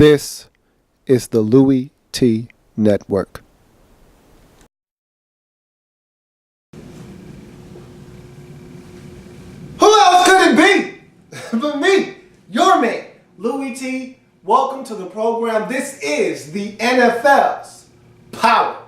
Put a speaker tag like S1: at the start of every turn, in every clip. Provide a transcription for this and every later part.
S1: This is the Louie T Network.
S2: Who else could it be but me, your man, Louie T? Welcome to the program. This is the NFL's Power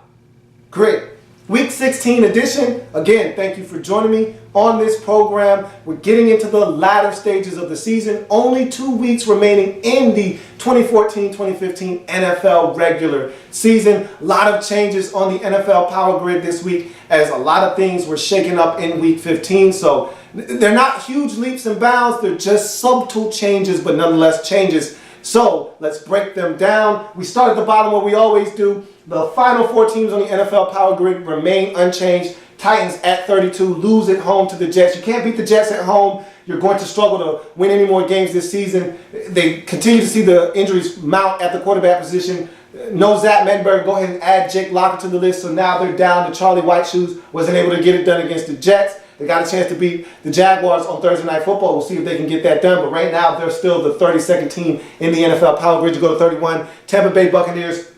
S2: Grid Week 16 edition. Again, thank you for joining me on this program. We're getting into the latter stages of the season. Only 2 weeks remaining in the 2014-2015 NFL regular season. A lot of changes on the NFL Power Grid this week as a lot of things were shaken up in Week 15. So they're not huge leaps and bounds. They're just subtle changes, but nonetheless changes. So let's break them down. We start at the bottom where we always do. The final 4 teams on the NFL Power Grid remain unchanged. Titans at 32, lose at home to the Jets. You can't beat the Jets at home. You're going to struggle to win any more games this season. They continue to see the injuries mount at the quarterback position. No Zach Mettenberg. Go ahead and add Jake Locker to the list. So now they're down to Charlie Whiteshoes. Wasn't able to get it done against the Jets. They got a chance to beat the Jaguars on Thursday Night Football. We'll see if they can get that done. But right now, they're still the 32nd team in the NFL Power Grid. You go to 31. Tampa Bay Buccaneers.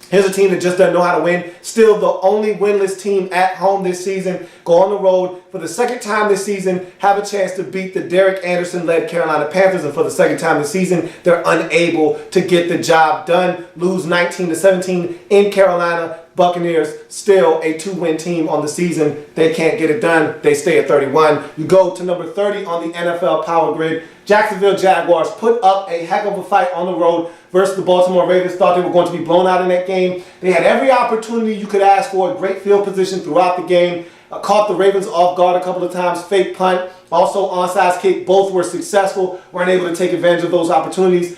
S2: Here's a team that just doesn't know how to win. Still the only winless team at home this season. Go on the road for the second time this season. Have a chance to beat the Derek Anderson-led Carolina Panthers. And for the second time this season, they're unable to get the job done. Lose 19-17 in Carolina. Buccaneers still a 2-win team on the season. They can't get it done. They stay at 31. You go to number 30 on the NFL Power Grid. Jacksonville Jaguars put up a heck of a fight on the road versus the Baltimore Ravens. Thought they were going to be blown out in that game. They had every opportunity you could ask for. Great field position throughout the game. Caught the Ravens off guard a couple of times. Fake punt. Also onside kick. Both were successful. Weren't able to take advantage of those opportunities.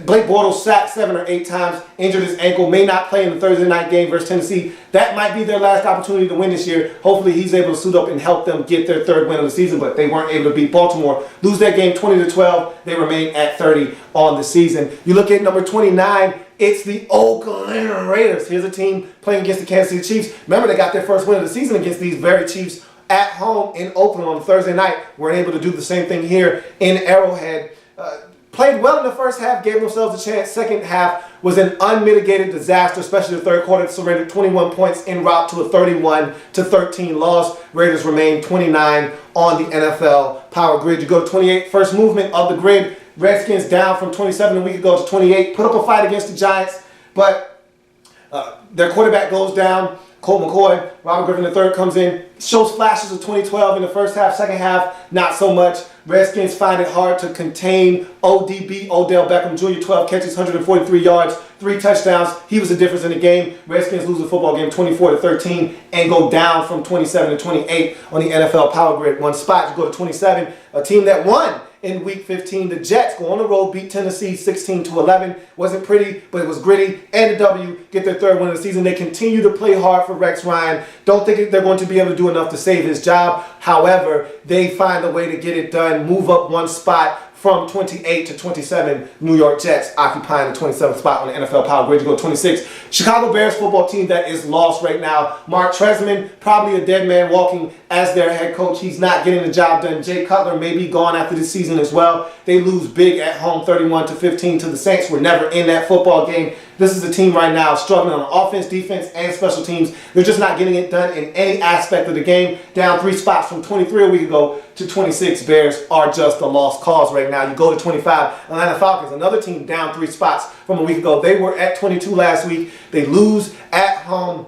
S2: Blake Bortles sacked 7 or 8 times, injured his ankle, may not play in the Thursday night game versus Tennessee. That might be their last opportunity to win this year. Hopefully he's able to suit up and help them get their 3rd win of the season, but they weren't able to beat Baltimore. Lose that game 20-12. They remain at 30 on the season. You look at number 29, it's the Oakland Raiders. Here's a team playing against the Kansas City Chiefs. Remember, they got their 1st win of the season against these very Chiefs at home in Oakland on Thursday night. We're able to do the same thing here in Arrowhead. Played well in the first half, gave themselves a chance. Second half was an unmitigated disaster, especially the third quarter. Surrendered 21 points en route to a 31-13 loss. Raiders remain 29 on the NFL Power Grid. You go to 28, first movement of the grid. Redskins down from 27 a week ago to 28. Put up a fight against the Giants, but their quarterback goes down. Colt McCoy, Robert Griffin III comes in, shows flashes of 2012 in the first half, second half, not so much. Redskins find it hard to contain ODB, Odell Beckham Jr., 12 catches, 143 yards, 3 touchdowns. He was the difference in the game. Redskins lose the football game 24-13 and go down from 27-28 on the NFL Power Grid. 1 spot, you go to 27, a team that won in Week 15. The Jets go on the road, beat Tennessee 16-11. Wasn't pretty, but it was gritty. And the W, get their 3rd win of the season. They continue to play hard for Rex Ryan. Don't think they're going to be able to do enough to save his job. However, they find a way to get it done, move up 1 spot from 28 to 27. New York Jets occupying the 27th spot on the NFL Power Grid. You go to 26. Chicago Bears football team that is lost right now. Mark Trestman, probably a dead man walking as their head coach. He's not getting the job done. Jay Cutler may be gone after this season as well. They lose big at home 31-15 to the Saints. We're never in that football game. This is a team right now struggling on offense, defense, and special teams. They're just not getting it done in any aspect of the game. Down 3 spots from 23 a week ago to 26. Bears are just a lost cause right now. You go to 25. Atlanta Falcons, another team down 3 spots from a week ago. They were at 22 last week. They lose at home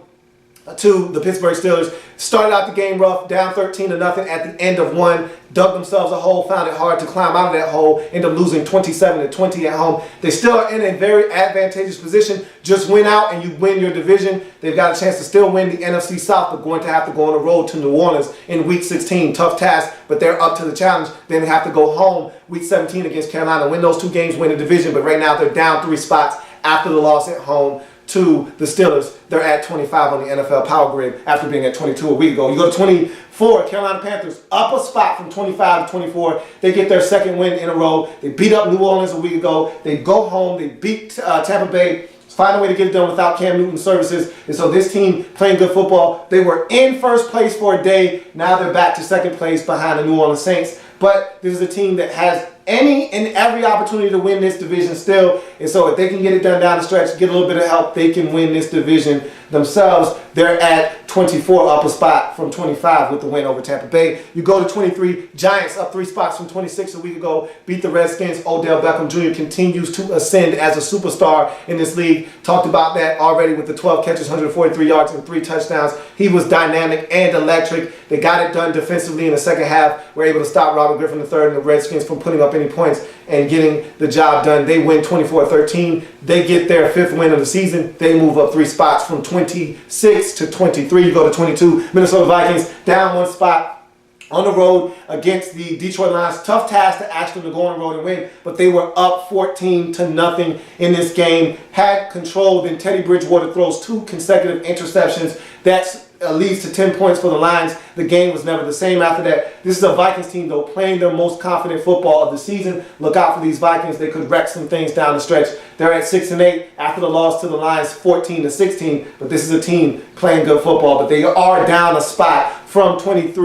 S2: to the Pittsburgh Steelers. Started out the game rough, down 13-0 at the end of 1. Dug themselves a hole, found it hard to climb out of that hole. Ended up losing 27-20 at home. They still are in a very advantageous position. Just win out and you win your division. They've got a chance to still win the NFC South, but going to have to go on the road to New Orleans in Week 16. Tough task, but they're up to the challenge. Then they have to go home Week 17 against Carolina. Win those 2 games, win the division, but right now they're down 3 spots after the loss at home to the Steelers. They're at 25 on the NFL Power Grid after being at 22 a week ago. You go to 24, Carolina Panthers up a spot from 25 to 24. They get their 2nd win in a row. They beat up New Orleans a week ago. They go home. They beat Tampa Bay. Find a way to get it done without Cam Newton's services. And so this team playing good football. They were in 1st place for a day. Now they're back to 2nd place behind the New Orleans Saints. But this is a team that has any and every opportunity to win this division still. And so if they can get it done down the stretch, get a little bit of help, they can win this division themselves. They're at 24, up a spot from 25 with the win over Tampa Bay. You go to 23, Giants up 3 spots from 26 a week ago, beat the Redskins. Odell Beckham Jr. continues to ascend as a superstar in this league. Talked about that already with the 12 catches, 143 yards, and 3 touchdowns. He was dynamic and electric. They got it done defensively in the second half. Were able to stop Robert Griffin III and the Redskins from putting up any points and getting the job done. They win 24-13. They get their 5th win of the season. They move up 3 spots from 26 to 23. You go to 22. Minnesota Vikings down 1 spot on the road against the Detroit Lions. Tough task to ask them to go on the road and win, but they were up 14-0 in this game. Had control, then Teddy Bridgewater throws 2 consecutive interceptions. That leads to 10 points for the Lions. The game was never the same after that. This is a Vikings team, though, playing their most confident football of the season. Look out for these Vikings. They could wreck some things down the stretch. They're at 6-8 after the loss to the Lions, 14-16. But this is a team playing good football. But they are down a spot from 21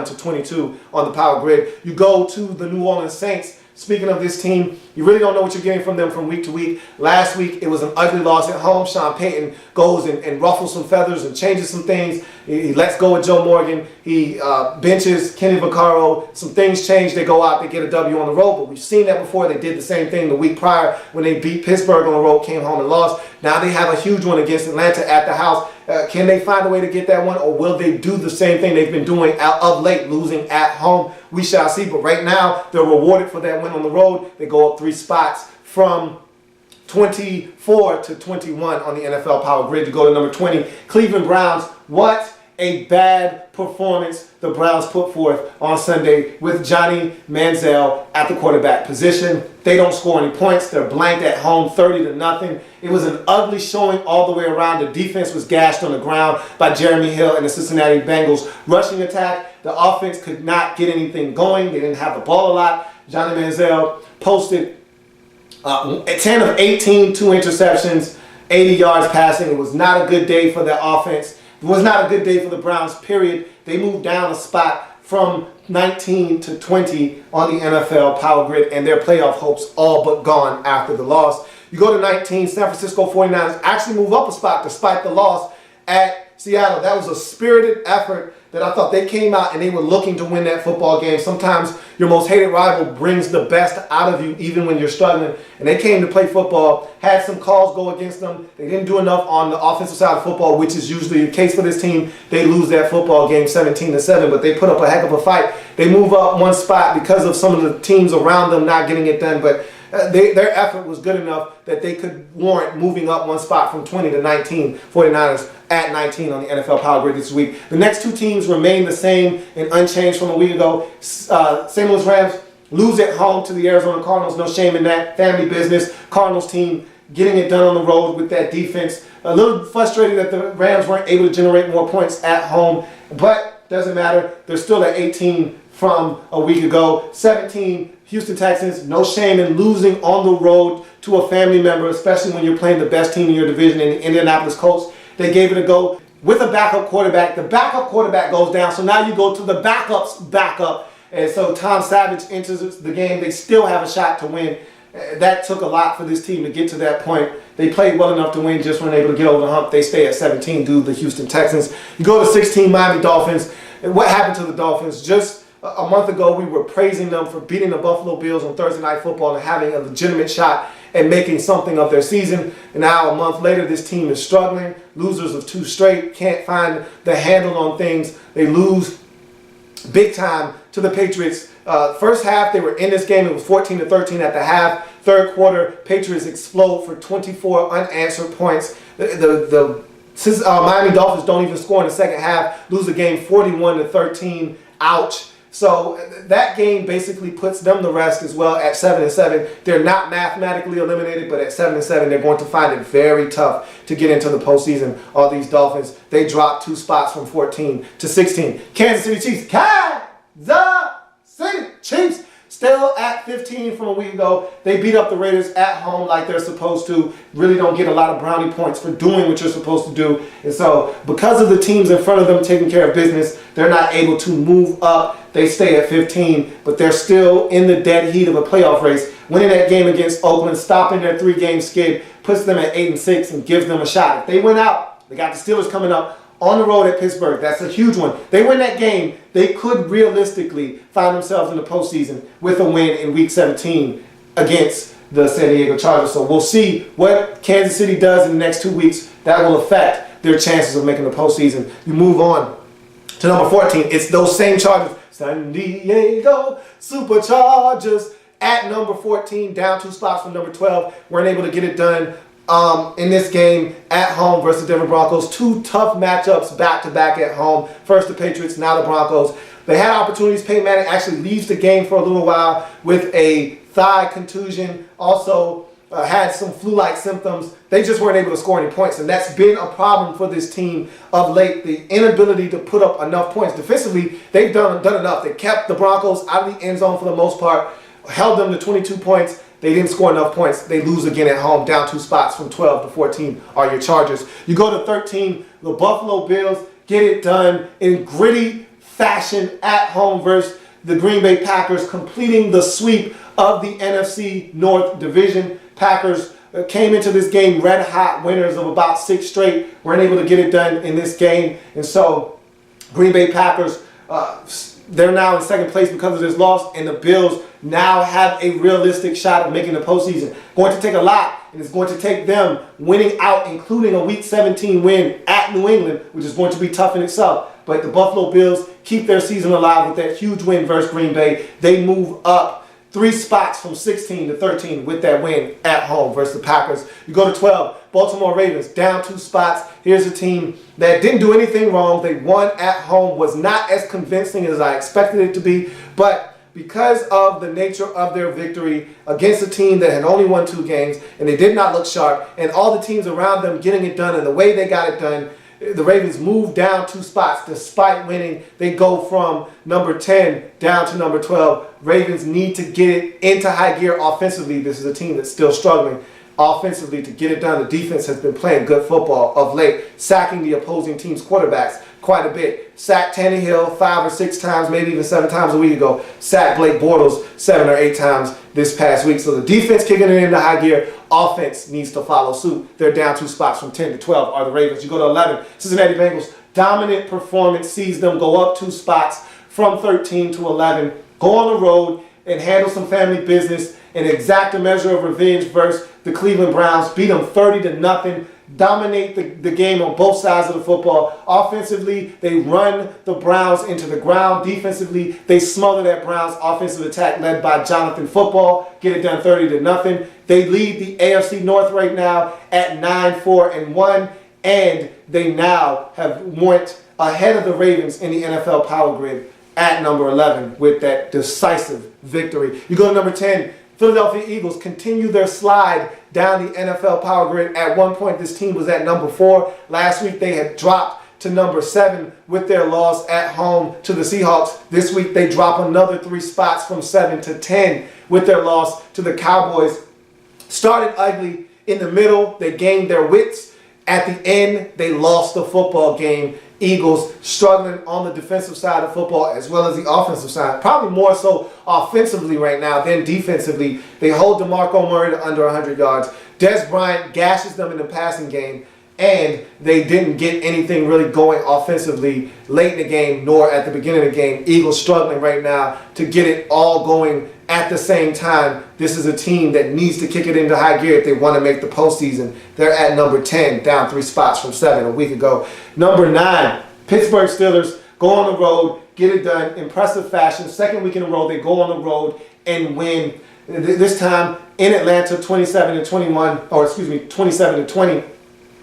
S2: to 22 on the power grid. You go to the New Orleans Saints. Speaking of this team, you really don't know what you're getting from them from week to week. Last week, it was an ugly loss at home. Sean Payton goes and ruffles some feathers and changes some things. He lets go of Joe Morgan. He benches Kenny Vaccaro. Some things change. They go out, they get a W on the road. But we've seen that before. They did the same thing the week prior when they beat Pittsburgh on the road, came home and lost. Now they have a huge one against Atlanta at the house. Can they find a way to get that one, or will they do the same thing they've been doing of late, losing at home? We shall see. But right now, they're rewarded for that win on the road. They go up 3 spots from 24 to 21 on the NFL Power Grid. You go to number 20, Cleveland Browns. What a bad performance the Browns put forth on Sunday with Johnny Manziel at the quarterback position. They don't score any points. They're blanked at home 30-0. It was an ugly showing all the way around. The defense was gashed on the ground by Jeremy Hill and the Cincinnati Bengals rushing attack. The offense could not get anything going. They didn't have the ball a lot. Johnny Manziel posted 10 of 18, 2 interceptions, 80 yards passing. It was not a good day for their offense. It was not a good day for the Browns, period. They moved down a spot from 19 to 20 on the NFL Power Grid, and their playoff hopes all but gone after the loss. You go to 19, San Francisco 49ers actually move up a spot despite the loss at Seattle. That was a spirited effort that I thought they came out and they were looking to win that football game. Sometimes your most hated rival brings the best out of you even when you're struggling. And they came to play football, had some calls go against them. They didn't do enough on the offensive side of football, which is usually the case for this team. They lose that football game 17-7, but they put up a heck of a fight. They move up 1 spot because of some of the teams around them not getting it done, but their effort was good enough that they could warrant moving up 1 spot from 20 to 19. 49ers at 19 on the NFL Power Grid this week. The next 2 teams remain the same and unchanged from a week ago. St. Louis Rams lose at home to the Arizona Cardinals. No shame in that. Family business. Cardinals team getting it done on the road with that defense. A little frustrated that the Rams weren't able to generate more points at home, but doesn't matter. They're still at 18 from a week ago. 17, Houston Texans. No shame in losing on the road to a family member, especially when you're playing the best team in your division in the Indianapolis Colts. They gave it a go with a backup quarterback. The backup quarterback goes down, so now you go to the backup's backup. And so Tom Savage enters the game. They still have a shot to win. That took a lot for this team to get to that point. They played well enough to win, just weren't able to get over the hump. They stay at 17 due to the Houston Texans. You go to 16, Miami Dolphins. And what happened to the Dolphins? Just a month ago, we were praising them for beating the Buffalo Bills on Thursday Night Football and having a legitimate shot at making something of their season. And now a month later, this team is struggling. Losers of 2 straight, can't find the handle on things. They lose big time to the Patriots. First half, they were in this game. It was 14-13 at the half. Third quarter, Patriots explode for 24 unanswered points. Since Miami Dolphins don't even score in the second half, lose the game 41-13. Ouch. So that game basically puts them to rest as well at 7-7. They're not mathematically eliminated, but at 7-7, they're going to find it very tough to get into the postseason. All these Dolphins, they dropped 2 spots from 14 to 16. Kansas City Chiefs. Kansas City Chiefs Still at 15 from a week ago. They beat up the Raiders at home like they're supposed to. Really don't get a lot of brownie points for doing what you're supposed to do. And so because of the teams in front of them taking care of business, they're not able to move up. They stay at 15, but they're still in the dead heat of a playoff race. Winning that game against Oakland, stopping their 3-game skid, puts them at 8-6 and gives them a shot. If they win out, they got the Steelers coming up on the road at Pittsburgh. That's a huge one. They win that game, they could realistically find themselves in the postseason with a win in Week 17 against the San Diego Chargers. So we'll see what Kansas City does in the next 2 weeks. That will affect their chances of making the postseason. You move on to number 14. It's those same Chargers. San Diego Superchargers at number 14, down 2 spots from number 12. Weren't able to get it done in this game at home versus the Denver Broncos. 2 tough matchups back-to-back at home. First the Patriots, now the Broncos. They had opportunities. Peyton Manning actually leaves the game for a little while with a thigh contusion. Also had some flu-like symptoms. They just weren't able to score any points, and that's been a problem for this team of late. The inability to put up enough points. Defensively, they've done enough. They kept the Broncos out of the end zone for the most part, held them to 22 points. They didn't score enough points. They lose again at home, down 2 spots from 12 to 14 are your Chargers. You go to 13, the Buffalo Bills get it done in gritty fashion at home versus the Green Bay Packers, completing the sweep of the NFC North Division. Packers came into this game red hot, winners of about 6 straight, weren't able to get it done in this game. And so Green Bay Packers, they're now in second place because of this loss, and the Bills now have a realistic shot of making the postseason. Going to take a lot, and it's going to take them winning out, including a Week 17 win at New England, which is going to be tough in itself. But the Buffalo Bills keep their season alive with that huge win versus Green Bay. They move up 3 spots from 16 to 13 with that win at home versus the Packers. You go to 12, Baltimore Ravens, down 2 spots. Here's a team that didn't do anything wrong. They won at home, was not as convincing as I expected it to be, but because of the nature of their victory against a team that had only won 2 games, and they did not look sharp, and all the teams around them getting it done and the way they got it done, the Ravens moved down 2 spots despite winning. They go from number 10 down to number 12. Ravens need to get it into high gear offensively. This is a team that's still struggling offensively to get it done. The defense has been playing good football of late, sacking the opposing team's quarterbacks quite a bit. Sacked Tannehill 5 or 6 times, maybe even 7 times a week ago. Sacked Blake Bortles 7 or 8 times this past week. So the defense kicking it into high gear. Offense needs to follow suit. They're down 2 spots from 10 to 12 are the Ravens. You go to 11, Cincinnati Bengals. Dominant performance sees them go up 2 spots from 13 to 11. Go on the road and handle some family business and exact a measure of revenge versus the Cleveland Browns. Beat them 30-0. Dominate the game on both sides of the football. Offensively, they run the Browns into the ground. Defensively, they smother that Browns offensive attack led by Jonathan Football. Get it done 30-0. They lead the AFC North right now at 9-4-1, and they now have went ahead of the Ravens in the NFL Power Grid at number 11 with that decisive victory. You go to number 10, Philadelphia Eagles continue their slide down the NFL Power Grid. At one point, this team was at number 4. Last week, they had dropped to number 7 with their loss at home to the Seahawks. This week, they drop another 3 spots from 7 to 10 with their loss to the Cowboys. Started ugly in the middle. They gained their wits. At the end, they lost the football game. Eagles struggling on the defensive side of football as well as the offensive side. Probably more so offensively right now than defensively. They hold DeMarco Murray to under 100 yards. Des Bryant gashes them in the passing game, and they didn't get anything really going offensively late in the game nor at the beginning of the game. Eagles struggling right now to get it all going at the same time. This is a team that needs to kick it into high gear if they want to make the postseason. They're at number 10, down 3 spots from 7 a week ago. Number 9, Pittsburgh Steelers go on the road, get it done, impressive fashion. Second week in a row, they go on the road and win. This time in Atlanta, 27-21, or excuse me, 27-20.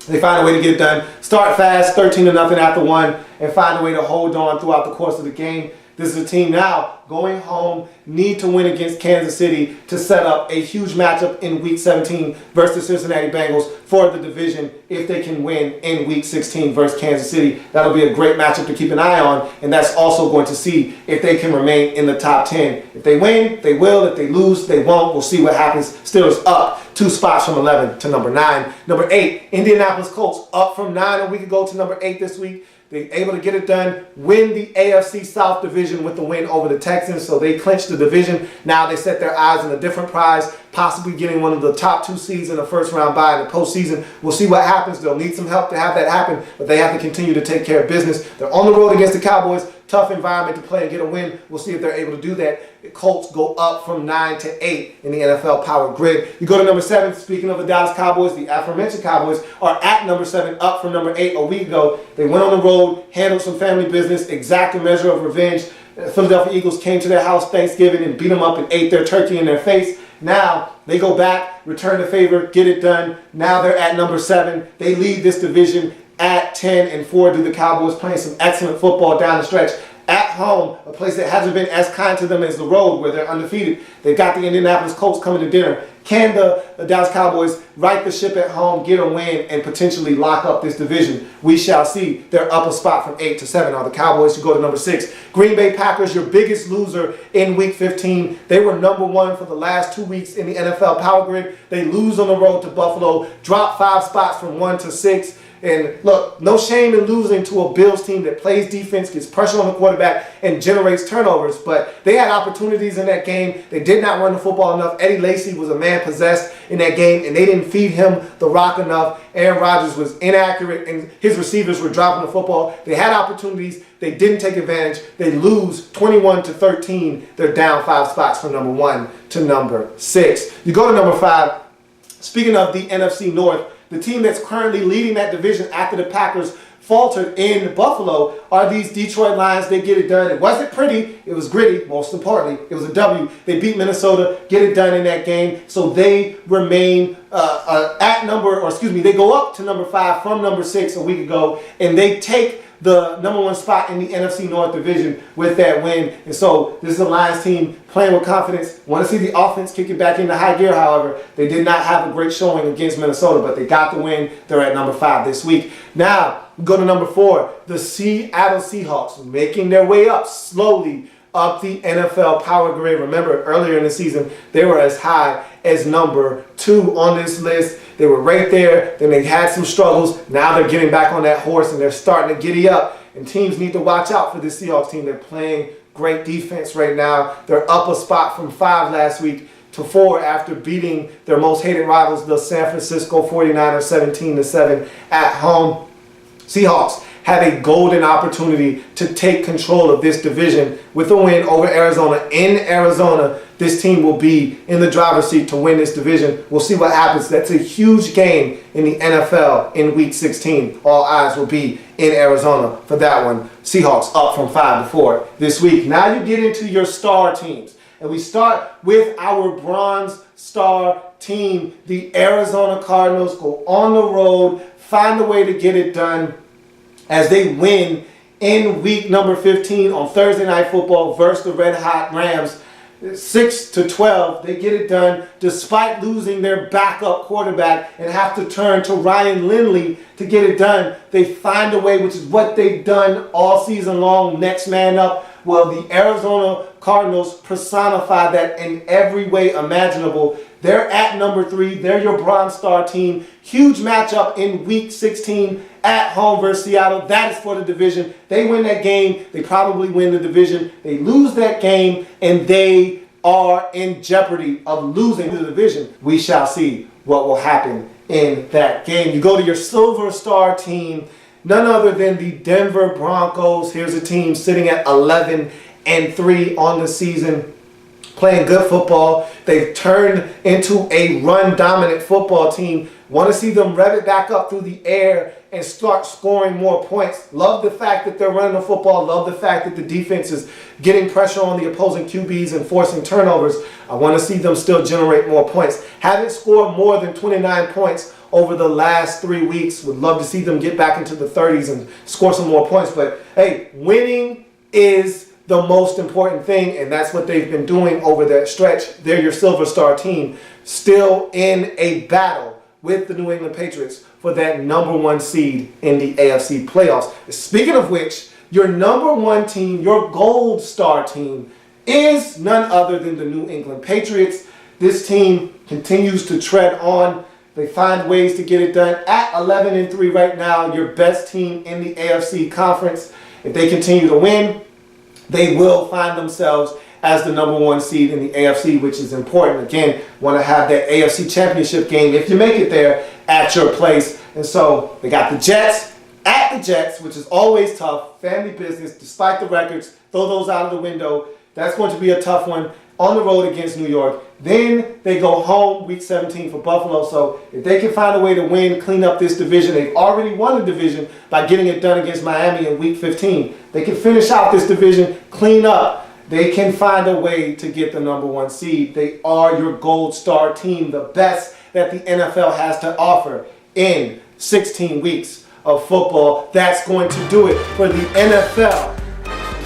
S2: They find a way to get it done. Start fast, 13-0 after 1, and find a way to hold on throughout the course of the game. This is a team now going home, need to win against Kansas City to set up a huge matchup in Week 17 versus the Cincinnati Bengals for the division if they can win in Week 16 versus Kansas City. That'll be a great matchup to keep an eye on, and that's also going to see if they can remain in the top 10. If they win, they will. If they lose, they won't. We'll see what happens. Steelers up 2 spots from 11 to number 9. Number 8, Indianapolis Colts up from 9 a week ago to number 8 this week. They're able to get it done, win the AFC South division with the win over the Texans, so they clinched the division. Now they set their eyes on a different prize, possibly getting one of the top 2 seeds in the first round bye in the postseason. We'll see what happens. They'll need some help to have that happen, but they have to continue to take care of business. They're on the road against the Cowboys. Tough environment to play and get a win. We'll see if they're able to do that. The Colts go up from 9 to 8 in the NFL Power Grid. You go to number 7. Speaking of the Dallas Cowboys, the aforementioned Cowboys are at number 7, up from number 8 a week ago. They went on the road, handled some family business, exact a measure of revenge. The Philadelphia Eagles came to their house Thanksgiving and beat them up and ate their turkey in their face. Now they go back, return the favor, get it done. Now they're at number 7. They lead this division at 10-4 do the Cowboys, playing some excellent football down the stretch. At home, a place that hasn't been as kind to them as the road, where they're undefeated. They've got the Indianapolis Colts coming to dinner. Can the Dallas Cowboys right the ship at home, get a win, and potentially lock up this division? We shall see. They're up a spot from 8 to 7. Are the Cowboys to go to number 6? Green Bay Packers, your biggest loser in Week 15. They were number 1 for the last 2 weeks in the NFL Power Grid. They lose on the road to Buffalo, drop 5 spots from 1 to 6. And look, no shame in losing to a Bills team that plays defense, gets pressure on the quarterback, and generates turnovers. But they had opportunities in that game. They did not run the football enough. Eddie Lacy was a man possessed in that game, and they didn't feed him the rock enough. Aaron Rodgers was inaccurate, and his receivers were dropping the football. They had opportunities. They didn't take advantage. They lose 21 to 13. They're down 5 spots from number 1 to number 6. You go to number 5. Speaking of the NFC North, the team that's currently leading that division after the Packers faltered in Buffalo are these Detroit Lions. They get it done. It wasn't pretty. It was gritty. Most importantly, it was a W. They beat Minnesota, get it done in that game. So they remain they go up to number 5 from number 6 a week ago, and they take the number 1 spot in the NFC North division with that win. And so this is a Lions team playing with confidence. Want to see the offense kick it back into high gear, however. They did not have a great showing against Minnesota, but they got the win. They're at number 5 this week. Now, we go to number 4. The Seattle Seahawks making their way up slowly up the NFL Power Grid. Remember, earlier in the season, they were as high as number 2 on this list. They were right there. Then they had some struggles. Now they're getting back on that horse, and they're starting to giddy up. And teams need to watch out for this Seahawks team. They're playing great defense right now. They're up a spot from 5 last week to 4 after beating their most hated rivals, the San Francisco 49ers, 17-7 at home. Seahawks have a golden opportunity to take control of this division with a win over Arizona. In Arizona, this team will be in the driver's seat to win this division. We'll see what happens. That's a huge game in the NFL in Week 16. All eyes will be in Arizona for that one. Seahawks up from 5 to 4 this week. Now you get into your star teams. And we start with our bronze star team. The Arizona Cardinals go on the road, find a way to get it done as they win in week number 15 on Thursday Night Football versus the Red Hot Rams. 6-12, they get it done despite losing their backup quarterback and have to turn to Ryan Lindley to get it done. They find a way, which is what they've done all season long, next man up. Well, the Arizona Cardinals personify that in every way imaginable. They're at number 3. They're your Bronze Star team. Huge matchup in Week 16 at home versus Seattle. That is for the division. They win that game, they probably win the division. They lose that game, and they are in jeopardy of losing the division. We shall see what will happen in that game. You go to your Silver Star team, none other than the Denver Broncos. Here's a team sitting at 11-3 on the season, playing good football. They've turned into a run-dominant football team. Want to see them rev it back up through the air and start scoring more points. Love the fact that they're running the football. Love the fact that the defense is getting pressure on the opposing QBs and forcing turnovers. I want to see them still generate more points. Haven't scored more than 29 points over the last 3 weeks. Would love to see them get back into the 30s and score some more points. But hey, winning is the most important thing, and that's what they've been doing over that stretch. They're your Silver Star team, still in a battle with the New England Patriots for that #1 seed in the AFC playoffs. Speaking of which, your #1 team, your Gold Star team, is none other than the New England Patriots. This team continues to tread on. They find ways to get it done at 11-3 right now, your best team in the AFC conference. If they continue to win, they will find themselves as the #1 seed in the AFC, which is important. Again, want to have that AFC championship game, if you make it there, at your place. And so they got the Jets at the Jets, which is always tough. Family business, despite the records. Throw those out of the window. That's going to be a tough one on the road against New York. Then they go home week 17 for Buffalo. So if they can find a way to win, clean up this division, they've already won the division by getting it done against Miami in week 15. They can finish out this division, clean up. They can find a way to get the #1 seed. They are your Gold Star team, the best that the NFL has to offer in 16 weeks of football. That's going to do it for the NFL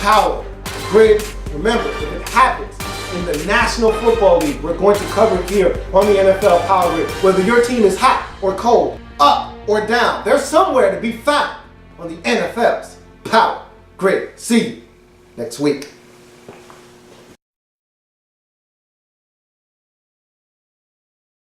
S2: Power Grid. Remember, if it happens in the National Football League, we're going to cover it here on the NFL Power Grid. Whether your team is hot or cold, up or down, there's somewhere to be found on the NFL's Power Grid. See you next week.